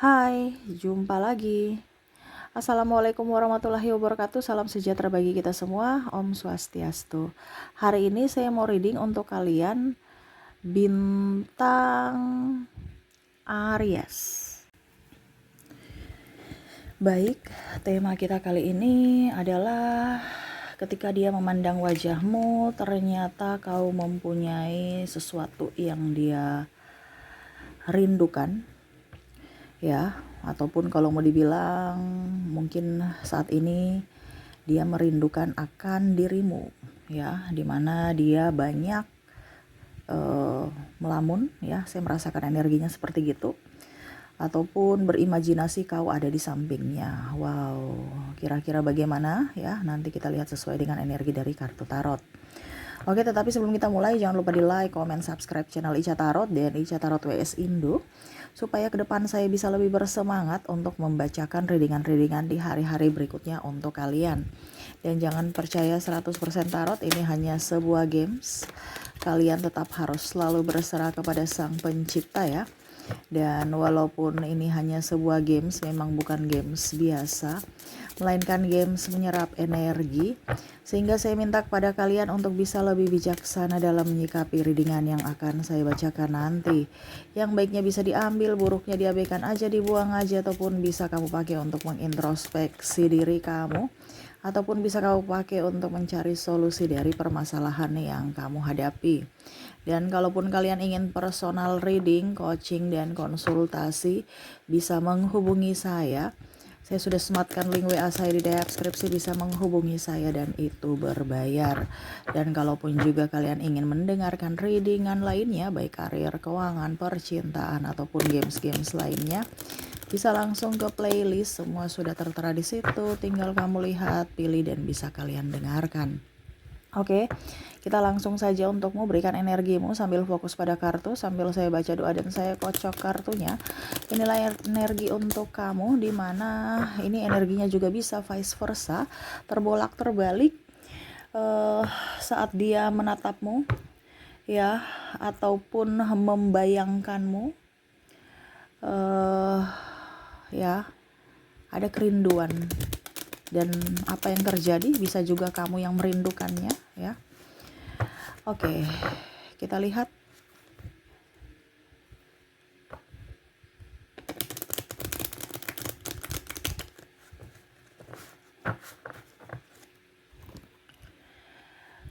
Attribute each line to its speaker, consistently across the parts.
Speaker 1: Hai, jumpa lagi. Assalamualaikum warahmatullahi wabarakatuh. Salam sejahtera bagi kita semua. Om Swastiastu. Hari ini saya mau reading untuk kalian bintang Aries. Baik, tema kita kali ini adalah ketika dia memandang wajahmu, ternyata kau mempunyai sesuatu yang dia rindukan. Ya, ataupun kalau mau dibilang mungkin saat ini dia merindukan akan dirimu, ya, dimana dia banyak melamun, ya, saya merasakan energinya seperti gitu, ataupun berimajinasi kau ada di sampingnya. Wow, kira-kira bagaimana ya, nanti kita lihat sesuai dengan energi dari kartu tarot. Oke, tetapi sebelum kita mulai jangan lupa di like, comment, subscribe channel Ica Tarot dan Ica Tarot WS Indo supaya ke depan saya bisa lebih bersemangat untuk membacakan readingan-readingan di hari-hari berikutnya untuk kalian. Dan jangan percaya 100% tarot, ini hanya sebuah games. Kalian tetap harus selalu berserah kepada Sang Pencipta ya. Dan walaupun ini hanya sebuah games, memang bukan games biasa, melainkan games menyerap energi, sehingga saya minta kepada kalian untuk bisa lebih bijaksana dalam menyikapi readingan yang akan saya bacakan nanti. Yang baiknya bisa diambil, buruknya diabaikan aja, dibuang aja, ataupun bisa kamu pakai untuk mengintrospeksi diri kamu, ataupun bisa kamu pakai untuk mencari solusi dari permasalahan yang kamu hadapi. Dan kalaupun kalian ingin personal reading, coaching, dan konsultasi, bisa menghubungi saya. Saya sudah sematkan link WA saya di deskripsi, bisa menghubungi saya dan itu berbayar. Dan kalaupun juga kalian ingin mendengarkan readingan lainnya, baik karir, keuangan, percintaan, ataupun games-games lainnya, bisa langsung ke playlist, semua sudah tertera di situ, tinggal kamu lihat, pilih, dan bisa kalian dengarkan. Oke, kita langsung saja untukmu, berikan energimu sambil fokus pada kartu, sambil saya baca doa dan saya kocok kartunya. Inilah energi untuk kamu, dimana ini energinya juga bisa vice versa, terbolak terbalik saat dia menatapmu, ya, ataupun membayangkanmu, ya, ada kerinduan. Dan apa yang terjadi bisa juga kamu yang merindukannya ya. Oke, kita lihat.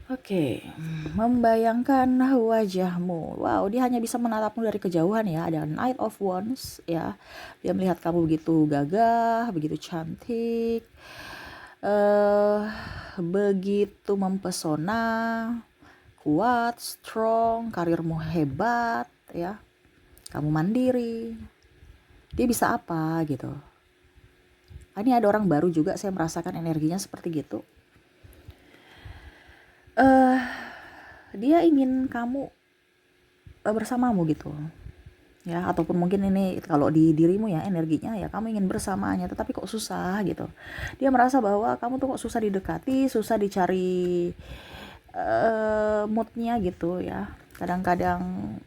Speaker 1: Oke, membayangkan wajahmu. Wow, dia hanya bisa menatapmu dari kejauhan ya. Ada Knight of Wands ya. Dia melihat kamu begitu gagah, begitu cantik, begitu mempesona, kuat, strong, karirmu hebat ya. Kamu mandiri. Dia bisa apa gitu. Ini ada orang baru juga, saya merasakan energinya seperti gitu. Dia ingin kamu bersamamu gitu ya, ataupun mungkin ini kalau di dirimu ya energinya ya kamu ingin bersamanya, tetapi kok susah gitu. Dia merasa bahwa kamu tuh kok susah didekati, susah dicari moodnya gitu ya. Kadang-kadang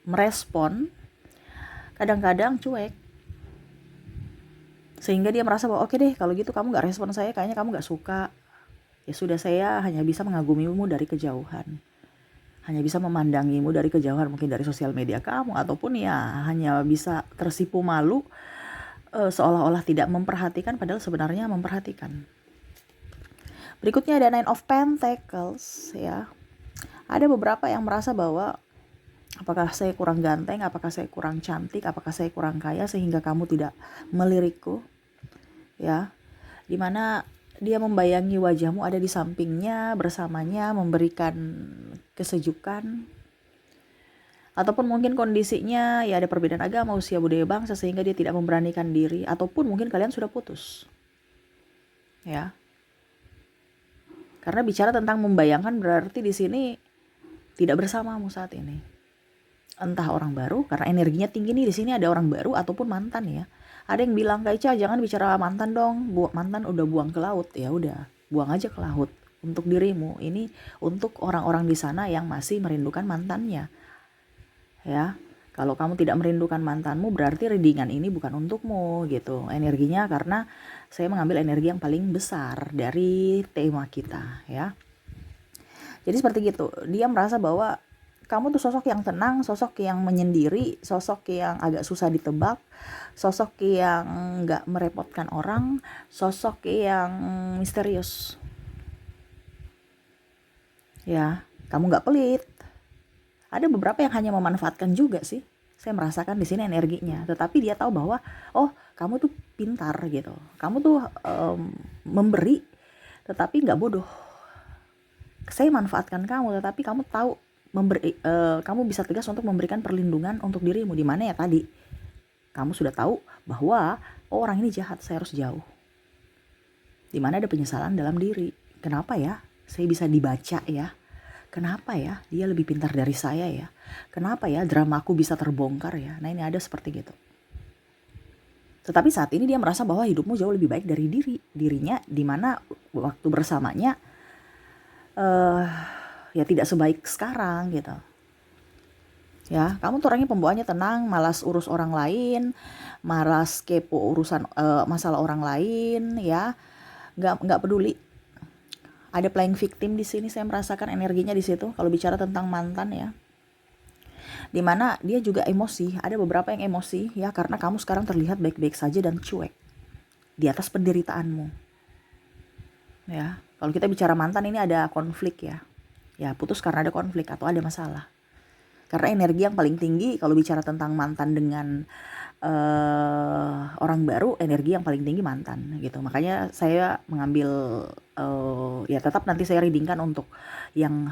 Speaker 1: merespon, kadang-kadang cuek, sehingga dia merasa bahwa oke deh kalau gitu kamu gak respon saya, kayaknya kamu gak suka. Ya sudah, saya hanya bisa mengagumimu dari kejauhan, hanya bisa memandangimu dari kejauhan, mungkin dari sosial media kamu, ataupun ya hanya bisa tersipu malu, seolah-olah tidak memperhatikan padahal sebenarnya memperhatikan. Berikutnya ada Nine of Pentacles ya. Ada beberapa yang merasa bahwa apakah saya kurang ganteng, apakah saya kurang cantik, apakah saya kurang kaya sehingga kamu tidak melirikku ya. Dimana dia membayangi wajahmu ada di sampingnya, bersamanya, memberikan kesejukan. Ataupun mungkin kondisinya ya ada perbedaan agama, usia, budaya, bangsa, sehingga dia tidak memberanikan diri. Ataupun mungkin kalian sudah putus ya. Karena bicara tentang membayangkan berarti di sini tidak bersamamu saat ini. Entah orang baru, karena energinya tinggi nih, di sini ada orang baru ataupun mantan ya. Ada yang bilang, Kak Ica jangan bicara mantan dong, mantan udah buang ke laut. Ya udah, buang aja ke laut untuk dirimu. Ini untuk orang-orang di sana yang masih merindukan mantannya ya. Kalau kamu tidak merindukan mantanmu, berarti readingan ini bukan untukmu gitu energinya, karena saya mengambil energi yang paling besar dari tema kita ya. Jadi seperti gitu, dia merasa bahwa kamu tuh sosok yang tenang, sosok yang menyendiri, sosok yang agak susah ditebak, sosok yang nggak merepotkan orang, sosok yang misterius ya. Kamu nggak pelit. Ada beberapa yang hanya memanfaatkan juga sih. Saya merasakan di sini energinya. Tetapi dia tahu bahwa, oh kamu tuh pintar gitu. Kamu tuh memberi, tetapi nggak bodoh. Saya manfaatkan kamu, tetapi kamu tahu memberi. Kamu bisa tegas untuk memberikan perlindungan untuk dirimu. Di mana ya tadi? Kamu sudah tahu bahwa orang ini jahat, saya harus jauh. Di mana ada penyesalan dalam diri. Kenapa ya? Saya bisa dibaca ya. Kenapa ya dia lebih pintar dari saya ya? Kenapa ya dramaku bisa terbongkar ya? Nah ini ada seperti gitu. Tetapi saat ini dia merasa bahwa hidupmu jauh lebih baik dari dirinya, dimana waktu bersamanya ya tidak sebaik sekarang gitu. Ya, kamu tuh orangnya pembawaannya tenang, malas urus orang lain, malas kepo urusan masalah orang lain ya, nggak peduli. Ada playing victim di sini, saya merasakan energinya di situ. Kalau bicara tentang mantan ya, dimana dia juga emosi. Ada beberapa yang emosi ya, karena kamu sekarang terlihat baik-baik saja dan cuek di atas penderitaanmu. Ya, kalau kita bicara mantan ini ada konflik ya. Ya putus karena ada konflik atau ada masalah. Karena energi yang paling tinggi kalau bicara tentang mantan dengan orang baru, energi yang paling tinggi mantan gitu. Makanya saya mengambil ya tetap nanti saya readingkan untuk yang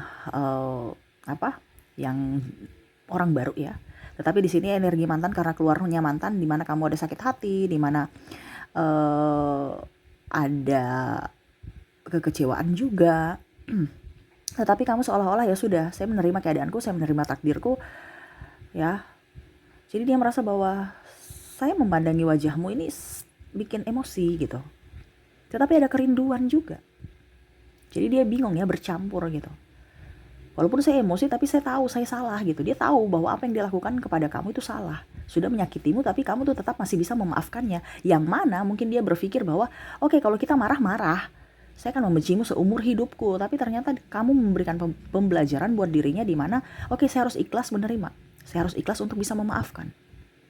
Speaker 1: yang orang baru ya. Tetapi di sini energi mantan karena keluarnya mantan, di mana kamu ada sakit hati, di mana ada kekecewaan juga. Tetapi kamu seolah-olah ya sudah, saya menerima keadaanku, saya menerima takdirku ya. Jadi dia merasa bahwa saya memandangi wajahmu ini bikin emosi gitu. Tetapi ada kerinduan juga. Jadi dia bingung ya, bercampur gitu. Walaupun saya emosi tapi saya tahu saya salah gitu. Dia tahu bahwa apa yang dilakukan kepada kamu itu salah. Sudah menyakitimu tapi kamu tuh tetap masih bisa memaafkannya. Yang mana mungkin dia berpikir bahwa oke, kalau kita marah-marah, saya akan membencimu seumur hidupku. Tapi ternyata kamu memberikan pembelajaran buat dirinya, di mana oke, saya harus ikhlas menerima. Saya harus ikhlas untuk bisa memaafkan.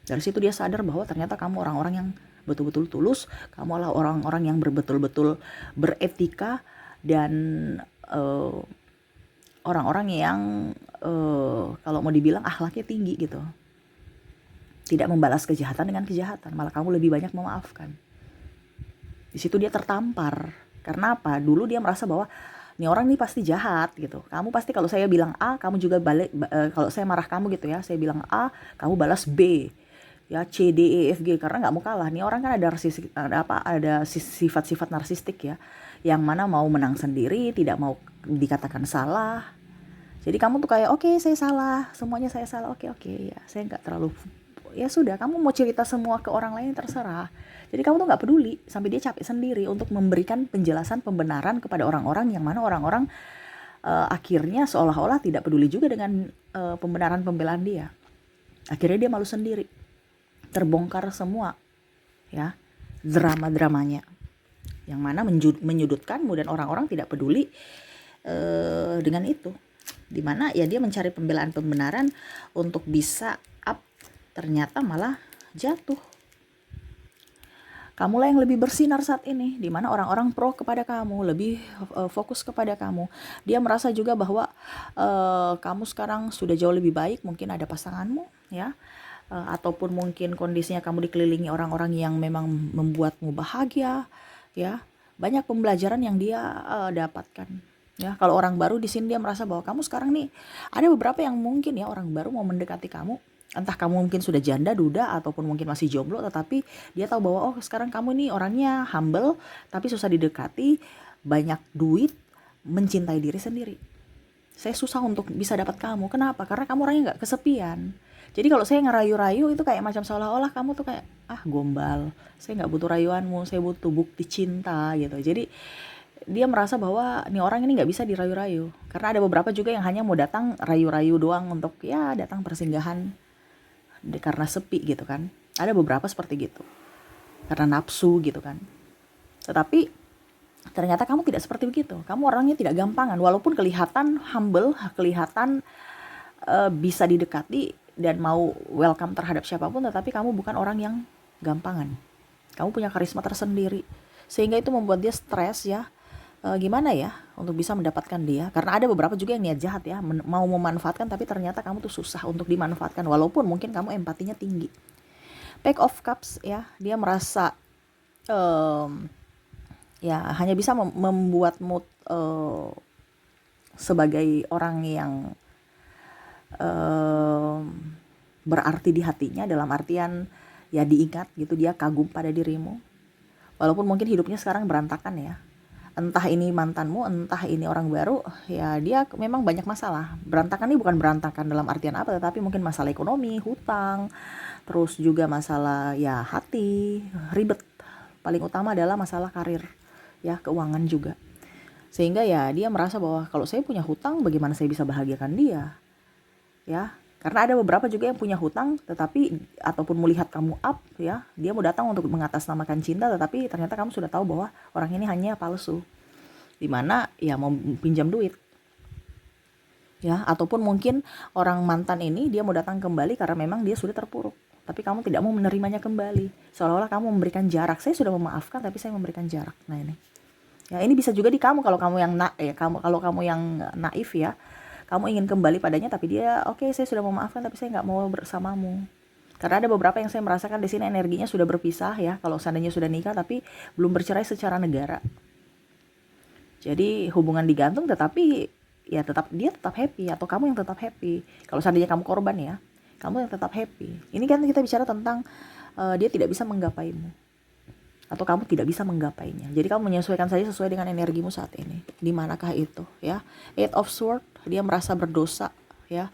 Speaker 1: Dari situ dia sadar bahwa ternyata kamu orang-orang yang betul-betul tulus, kamu adalah orang-orang yang betul-betul beretika, dan orang-orang yang kalau mau dibilang akhlaknya tinggi gitu. Tidak membalas kejahatan dengan kejahatan, malah kamu lebih banyak memaafkan. Di situ dia tertampar. Karena apa? Dulu dia merasa bahwa ini orang ini pasti jahat gitu. Kamu pasti kalau saya bilang A, kamu juga balik. Kalau saya marah kamu gitu ya, saya bilang A, kamu balas B. Ya C D E F G, karena nggak mau kalah. Nih orang kan ada sifat-sifat narsistik ya, yang mana mau menang sendiri, tidak mau dikatakan salah. Jadi kamu tuh kayak oke, saya salah, semuanya saya salah, oke ya, saya nggak terlalu, ya sudah, kamu mau cerita semua ke orang lain terserah. Jadi kamu tuh nggak peduli, sampai dia capek sendiri untuk memberikan penjelasan pembenaran kepada orang-orang, yang mana orang-orang akhirnya seolah-olah tidak peduli juga dengan pembenaran pembelaan dia. Akhirnya dia malu sendiri. Terbongkar semua ya drama-dramanya, yang mana menyudutkanmu, dan orang-orang tidak peduli dengan itu. Dimana ya dia mencari pembelaan-pembenaran untuk bisa up, ternyata malah jatuh. Kamulah yang lebih bersinar saat ini, dimana orang-orang pro kepada kamu, lebih fokus kepada kamu. Dia merasa juga bahwa kamu sekarang sudah jauh lebih baik, mungkin ada pasanganmu ya, ataupun mungkin kondisinya kamu dikelilingi orang-orang yang memang membuatmu bahagia ya. Banyak pembelajaran yang dia dapatkan ya. Kalau orang baru di sini dia merasa bahwa kamu sekarang nih, ada beberapa yang mungkin ya orang baru mau mendekati kamu, entah kamu mungkin sudah janda, duda, ataupun mungkin masih jomblo, tetapi dia tahu bahwa oh sekarang kamu nih orangnya humble tapi susah didekati, banyak duit, mencintai diri sendiri. Saya susah untuk bisa dapat kamu. Kenapa? Karena kamu orangnya nggak kesepian. Jadi kalau saya ngerayu-rayu itu kayak macam seolah-olah kamu tuh kayak gombal. Saya nggak butuh rayuanmu, saya butuh bukti cinta gitu. Jadi dia merasa bahwa nih orang ini nggak bisa dirayu-rayu. Karena ada beberapa juga yang hanya mau datang rayu-rayu doang untuk ya datang persinggahan karena sepi gitu kan. Ada beberapa seperti gitu, karena nafsu gitu kan. Tetapi ternyata kamu tidak seperti begitu. Kamu orangnya tidak gampangan, walaupun kelihatan humble, kelihatan bisa didekati dan mau welcome terhadap siapapun, tetapi kamu bukan orang yang gampangan. Kamu punya karisma tersendiri, sehingga itu membuat dia stres ya. Gimana ya untuk bisa mendapatkan dia, karena ada beberapa juga yang niat jahat ya, mau memanfaatkan, tapi ternyata kamu tuh susah untuk dimanfaatkan, walaupun mungkin kamu empatinya tinggi. Page of Cups ya, dia merasa ya hanya bisa membuatmu sebagai orang yang berarti di hatinya, dalam artian ya diingat gitu, dia kagum pada dirimu, walaupun mungkin hidupnya sekarang berantakan ya. Entah ini mantanmu, entah ini orang baru, ya dia memang banyak masalah. Berantakan ini bukan berantakan dalam artian apa, tetapi mungkin masalah ekonomi, hutang, terus juga masalah ya hati, ribet. Paling utama adalah masalah karir, ya keuangan juga. Sehingga ya dia merasa bahwa kalau saya punya hutang, bagaimana saya bisa bahagiakan dia? Ya, karena ada beberapa juga yang punya hutang, tetapi ataupun melihat kamu up ya, dia mau datang untuk mengatasnamakan cinta, tetapi ternyata kamu sudah tahu bahwa orang ini hanya palsu, dimana ya mau pinjam duit ya. Ataupun mungkin orang mantan ini dia mau datang kembali karena memang dia sudah terpuruk, tapi kamu tidak mau menerimanya kembali, seolah-olah kamu memberikan jarak. Saya sudah memaafkan tapi saya memberikan jarak. Nah ini ya, ini bisa juga di kamu, kalau kamu yang kalau kamu yang naif ya, kamu ingin kembali padanya, tapi dia oke, saya sudah memaafkan tapi saya nggak mau bersamamu. Karena ada beberapa yang saya merasakan di sini energinya sudah berpisah ya, kalau seandainya sudah nikah tapi belum bercerai secara negara. Jadi hubungan digantung, tetapi ya dia tetap happy, atau kamu yang tetap happy. Kalau seandainya kamu korban ya, kamu yang tetap happy. Ini kan kita bicara tentang dia tidak bisa menggapaimu, atau kamu tidak bisa menggapainya. Jadi kamu menyesuaikan saja sesuai dengan energimu saat ini. Di manakah itu ya? Eight of Swords, dia merasa berdosa ya,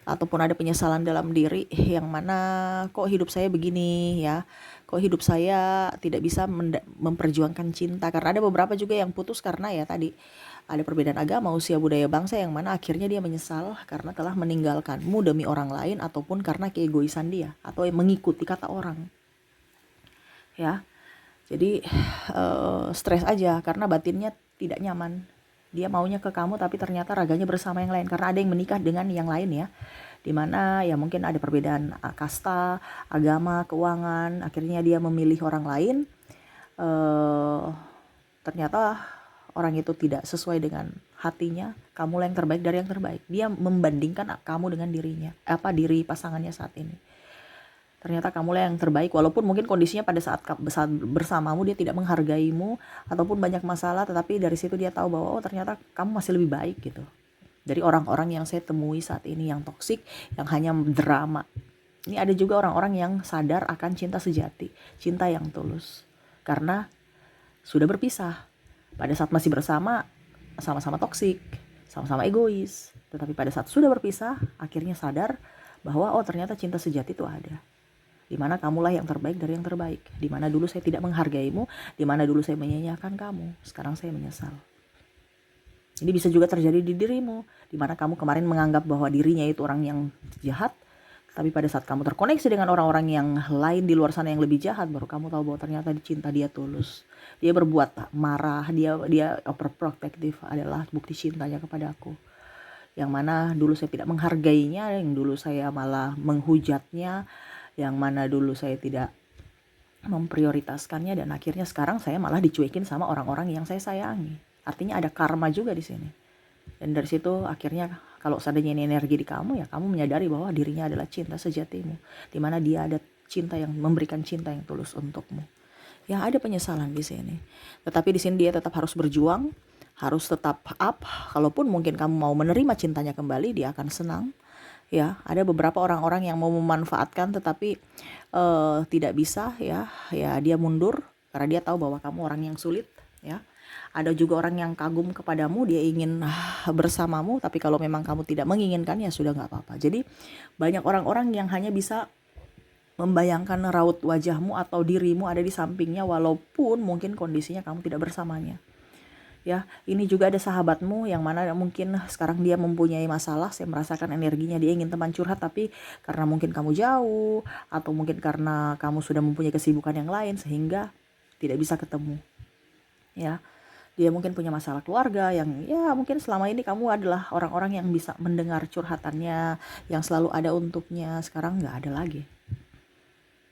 Speaker 1: ataupun ada penyesalan dalam diri, yang mana kok hidup saya begini ya, kok hidup saya tidak bisa memperjuangkan cinta. Karena ada beberapa juga yang putus karena ya tadi ada perbedaan agama, usia, budaya, bangsa, yang mana akhirnya dia menyesal karena telah meninggalkanmu demi orang lain, ataupun karena keegoisan dia atau mengikuti kata orang ya. Jadi stres aja karena batinnya tidak nyaman. Dia maunya ke kamu tapi ternyata raganya bersama yang lain, karena ada yang menikah dengan yang lain ya. Dimana ya mungkin ada perbedaan kasta, agama, keuangan, akhirnya dia memilih orang lain. Ternyata orang itu tidak sesuai dengan hatinya, kamulah yang terbaik dari yang terbaik. Dia membandingkan kamu dengan diri pasangannya saat ini. Ternyata kamulah yang terbaik, walaupun mungkin kondisinya pada saat bersamamu dia tidak menghargaimu ataupun banyak masalah, tetapi dari situ dia tahu bahwa ternyata kamu masih lebih baik gitu dari orang-orang yang saya temui saat ini yang toksik, yang hanya drama. Ini ada juga orang-orang yang sadar akan cinta sejati, cinta yang tulus, karena sudah berpisah. Pada saat masih bersama, sama-sama toksik, sama-sama egois, tetapi pada saat sudah berpisah akhirnya sadar bahwa ternyata cinta sejati itu ada. Dimana kamulah yang terbaik dari yang terbaik. Dimana dulu saya tidak menghargaimu, dimana dulu saya menyanyiakan kamu, sekarang saya menyesal. Ini bisa juga terjadi di dirimu, dimana kamu kemarin menganggap bahwa dirinya itu orang yang jahat, tapi pada saat kamu terkoneksi dengan orang-orang yang lain di luar sana yang lebih jahat, baru kamu tahu bahwa ternyata cinta dia tulus. Dia berbuat marah, dia overprotective adalah bukti cintanya kepada aku. Yang mana dulu saya tidak menghargainya, yang dulu saya malah menghujatnya, yang mana dulu saya tidak memprioritaskannya, dan akhirnya sekarang saya malah dicuekin sama orang-orang yang saya sayangi. Artinya ada karma juga di sini. Dan dari situ akhirnya kalau seandainya ini energi di kamu, ya kamu menyadari bahwa dirinya adalah cinta sejatimu, di mana dia ada cinta yang memberikan cinta yang tulus untukmu. Ya ada penyesalan di sini. Tetapi di sini dia tetap harus berjuang, harus tetap up. Kalaupun mungkin kamu mau menerima cintanya kembali, dia akan senang. Ya, ada beberapa orang-orang yang mau memanfaatkan tetapi tidak bisa ya dia mundur karena dia tahu bahwa kamu orang yang sulit ya. Ada juga orang yang kagum kepadamu, dia ingin bersamamu, tapi kalau memang kamu tidak menginginkan ya sudah nggak apa-apa. Jadi banyak orang-orang yang hanya bisa membayangkan raut wajahmu atau dirimu ada di sampingnya, walaupun mungkin kondisinya kamu tidak bersamanya. ya. Ini juga ada sahabatmu yang mana mungkin sekarang dia mempunyai masalah, saya merasakan energinya dia ingin teman curhat, tapi karena mungkin kamu jauh atau mungkin karena kamu sudah mempunyai kesibukan yang lain sehingga tidak bisa ketemu, ya. Dia mungkin punya masalah keluarga yang ya mungkin selama ini kamu adalah orang-orang yang bisa mendengar curhatannya, yang selalu ada untuknya, sekarang nggak ada lagi.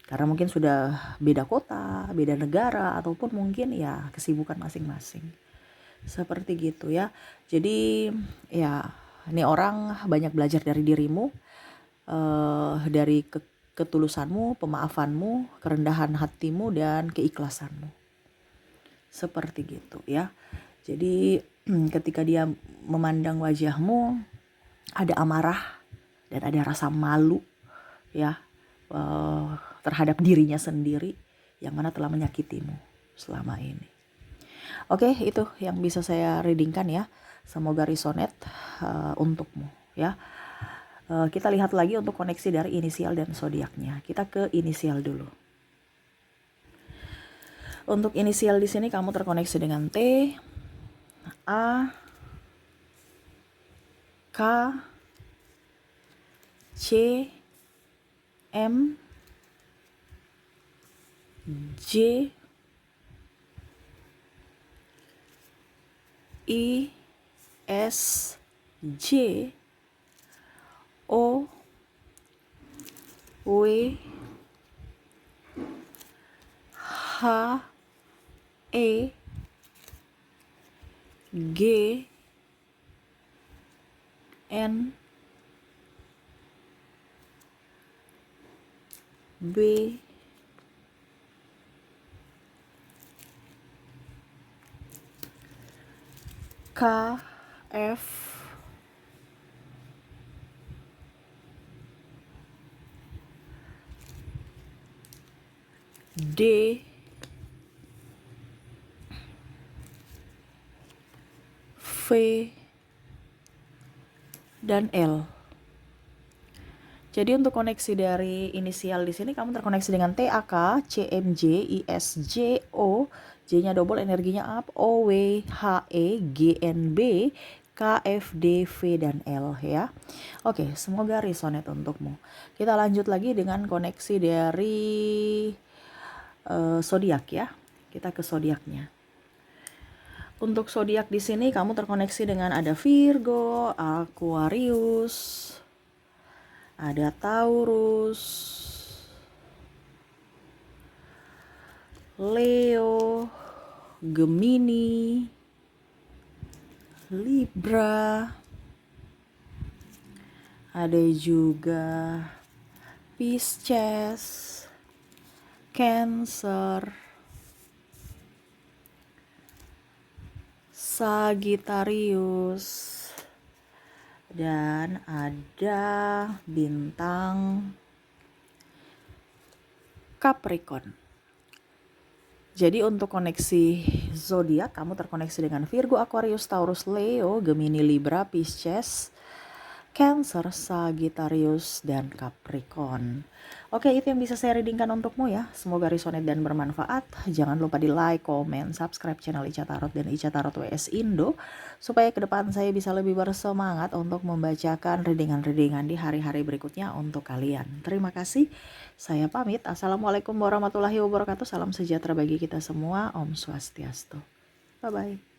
Speaker 1: Karena mungkin sudah beda kota, beda negara, ataupun mungkin ya kesibukan masing-masing. Seperti gitu ya. Jadi ya ini orang banyak belajar dari dirimu, dari ketulusanmu, pemaafanmu, kerendahan hatimu, dan keikhlasanmu. Seperti gitu ya. Jadi ketika dia memandang wajahmu ada amarah dan ada rasa malu ya, terhadap dirinya sendiri yang mana telah menyakitimu selama ini. Oke, itu yang bisa saya readingkan ya. Semoga resonate untukmu ya. Kita lihat lagi untuk koneksi dari inisial dan zodiaknya. Kita ke inisial dulu. Untuk inisial di sini kamu terkoneksi dengan T, A, K, C, M, J, I, S, J, O, W, H, E, G, N, B, K, F, D, V, dan L. Jadi untuk koneksi dari inisial di sini kamu terkoneksi dengan T, A, K, C, M, J, I, S, J, O, J-nya double energinya up, O, W, H, E, G, N, B, K, F, D, V, dan L ya. Oke, semoga resonate untukmu. Kita lanjut lagi dengan koneksi dari zodiak ya. Kita ke zodiaknya. Untuk zodiak di sini kamu terkoneksi dengan ada Virgo, Aquarius, ada Taurus, Leo, Gemini, Libra, ada juga Pisces, Cancer, Sagittarius, dan ada bintang Capricorn. Jadi untuk koneksi zodiak kamu terkoneksi dengan Virgo, Aquarius, Taurus, Leo, Gemini, Libra, Pisces, Cancer, Sagittarius, dan Capricorn. Oke, itu yang bisa saya readingkan untukmu ya. Semoga resonate dan bermanfaat. Jangan lupa di like, comment, subscribe channel Ica Tarot dan Ica Tarot WS Indo, supaya ke depan saya bisa lebih bersemangat untuk membacakan readingan-readingan di hari-hari berikutnya untuk kalian. Terima kasih. Saya pamit. Assalamualaikum warahmatullahi wabarakatuh. Salam sejahtera bagi kita semua. Om Swastiastu. Bye-bye.